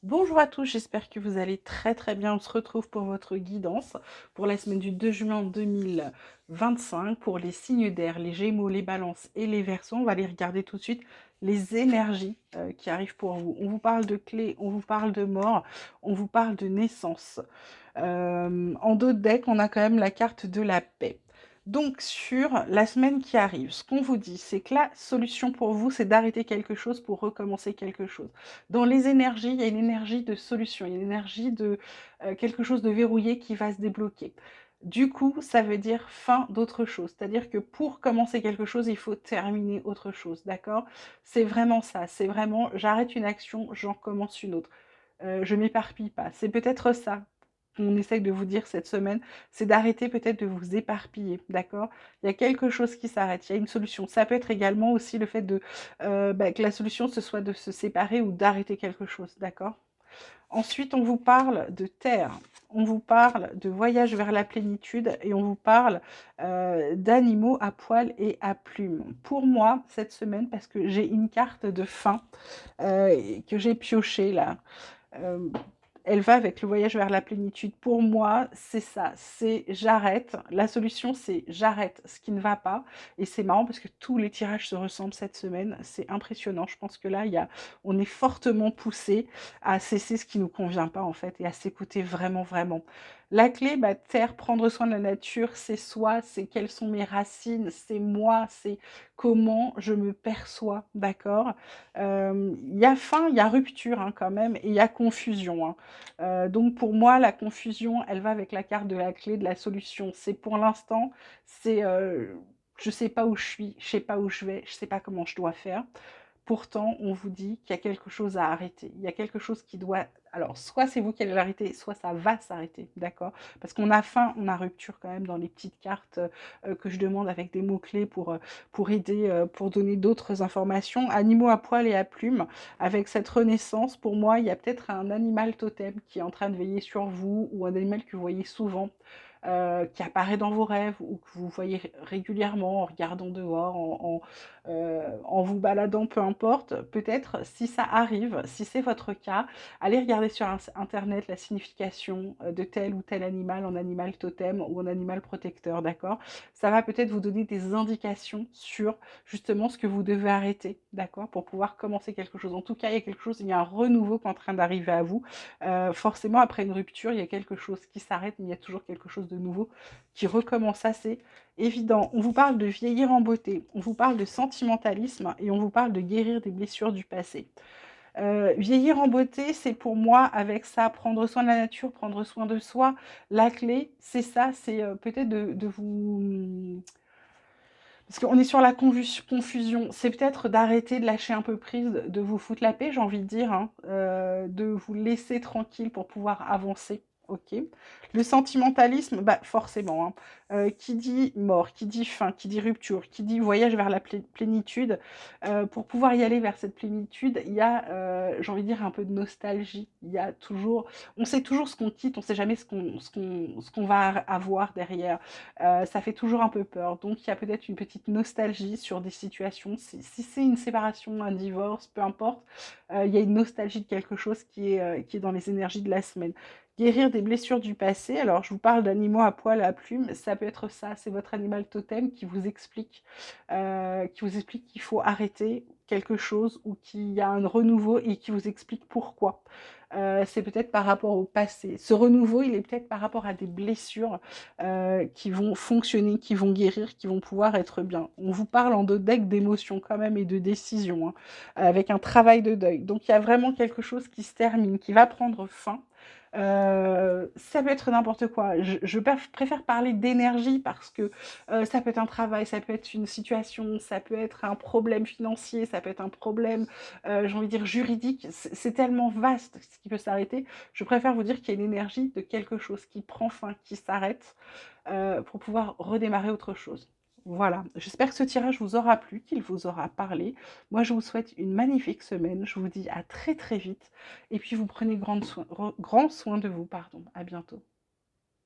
Bonjour à tous, j'espère que vous allez très très bien. On se retrouve pour votre guidance pour la semaine du 2 juin 2025 pour les signes d'air, les Gémeaux, les Balances et les Verseaux. On va aller regarder tout de suite les énergies qui arrivent pour vous. On vous parle de clés, on vous parle de mort, on vous parle de naissance. En dos de deck, on a quand même la carte de la paix. Donc sur la semaine qui arrive, ce qu'on vous dit, c'est que la solution pour vous, c'est d'arrêter quelque chose pour recommencer quelque chose. Dans les énergies, il y a une énergie de solution, il y a une énergie de quelque chose de verrouillé qui va se débloquer. Du coup, ça veut dire fin d'autre chose. C'est-à-dire que pour commencer quelque chose, il faut terminer autre chose, d'accord? C'est vraiment ça. C'est vraiment, j'arrête une action, j'en commence une autre. Je m'éparpille pas. C'est peut-être ça qu'on essaye de vous dire cette semaine, c'est d'arrêter peut-être de vous éparpiller, d'accord? Il y a quelque chose qui s'arrête, il y a une solution. Ça peut être également aussi le fait de que la solution ce soit de se séparer ou d'arrêter quelque chose, d'accord? Ensuite, on vous parle de terre, on vous parle de voyage vers la plénitude et on vous parle d'animaux à poils et à plumes. Pour moi, cette semaine, parce que j'ai une carte de fin que j'ai piochée là, euh, elle va avec le voyage vers la plénitude. Pour moi, c'est ça, c'est j'arrête. La solution, c'est j'arrête ce qui ne va pas. Et c'est marrant parce que tous les tirages se ressemblent cette semaine. C'est impressionnant. Je pense que là, on est fortement poussé à cesser ce qui ne nous convient pas en fait et à s'écouter vraiment, vraiment. La clé, bah, terre, prendre soin de la nature, c'est soi, c'est quelles sont mes racines, c'est moi, c'est comment je me perçois, d'accord? Il y a fin, il y a rupture hein, quand même, et il y a confusion. Hein. Donc pour moi, la confusion, elle va avec la carte de la clé de la solution. C'est pour l'instant, c'est je sais pas où je suis, je sais pas où je vais, je sais pas comment je dois faire. Pourtant, on vous dit qu'il y a quelque chose à arrêter. Il y a quelque chose qui doit. Alors, soit c'est vous qui allez l'arrêter, soit ça va s'arrêter, d'accord? Parce qu'on a fin, on a rupture quand même dans les petites cartes que je demande avec des mots-clés pour aider, pour donner d'autres informations. Animaux à poil et à plumes. Avec cette renaissance, pour moi, il y a peut-être un animal totem qui est en train de veiller sur vous ou un animal que vous voyez souvent. Qui apparaît dans vos rêves ou que vous voyez régulièrement en regardant dehors, en vous baladant, peu importe. Peut-être, si ça arrive, si c'est votre cas, allez regarder sur Internet la signification de tel ou tel animal en animal totem ou en animal protecteur, d'accord? Ça va peut-être vous donner des indications sur justement ce que vous devez arrêter, d'accord? Pour pouvoir commencer quelque chose. En tout cas, il y a quelque chose, il y a un renouveau qui est en train d'arriver à vous. Forcément, après une rupture, il y a quelque chose qui s'arrête, mais il y a toujours quelque chose de nouveau qui recommence. Ça, c'est évident. On vous parle de vieillir en beauté, on vous parle de sentimentalisme et on vous parle de guérir des blessures du passé. Vieillir en beauté, c'est pour moi avec ça, prendre soin de la nature, prendre soin de soi. La clé, c'est ça, c'est peut-être de vous... Parce qu'on est sur la confusion, c'est peut-être d'arrêter de lâcher un peu prise, de vous foutre la paix, j'ai envie de dire, hein, de vous laisser tranquille pour pouvoir avancer. Ok. Le sentimentalisme, bah forcément, hein, qui dit mort, qui dit fin, qui dit rupture, qui dit voyage vers la plénitude, pour pouvoir y aller vers cette plénitude, il y a, j'ai envie de dire, un peu de nostalgie. Il y a toujours, on sait toujours ce qu'on quitte, on sait jamais ce qu'on va avoir derrière. Ça fait toujours un peu peur. Donc il y a peut-être une petite nostalgie sur des situations. Si c'est une séparation, un divorce, peu importe, il y a une nostalgie de quelque chose qui est dans les énergies de la semaine. Guérir des blessures du passé. Alors je vous parle d'animaux à poil, à plumes. Ça peut être ça. C'est votre animal totem qui vous explique qu'il faut arrêter quelque chose ou qu'il y a un renouveau et qui vous explique pourquoi. C'est peut-être par rapport au passé. Ce renouveau, il est peut-être par rapport à des blessures qui vont fonctionner, qui vont guérir, qui vont pouvoir être bien. On vous parle en deux decks d'émotions quand même et de décisions, hein, avec un travail de deuil. Donc il y a vraiment quelque chose qui se termine, qui va prendre fin. Ça peut être n'importe quoi. Je préfère parler d'énergie parce que ça peut être un travail, ça peut être une situation, ça peut être un problème financier, ça peut être un problème, j'ai envie de dire juridique. C'est tellement vaste ce qui peut s'arrêter. Je préfère vous dire qu'il y a une énergie de quelque chose qui prend fin, qui s'arrête pour pouvoir redémarrer autre chose. Voilà, j'espère que ce tirage vous aura plu, qu'il vous aura parlé. Moi, je vous souhaite une magnifique semaine. Je vous dis à très très vite. Et puis, vous prenez grand soin de vous. Pardon. À bientôt.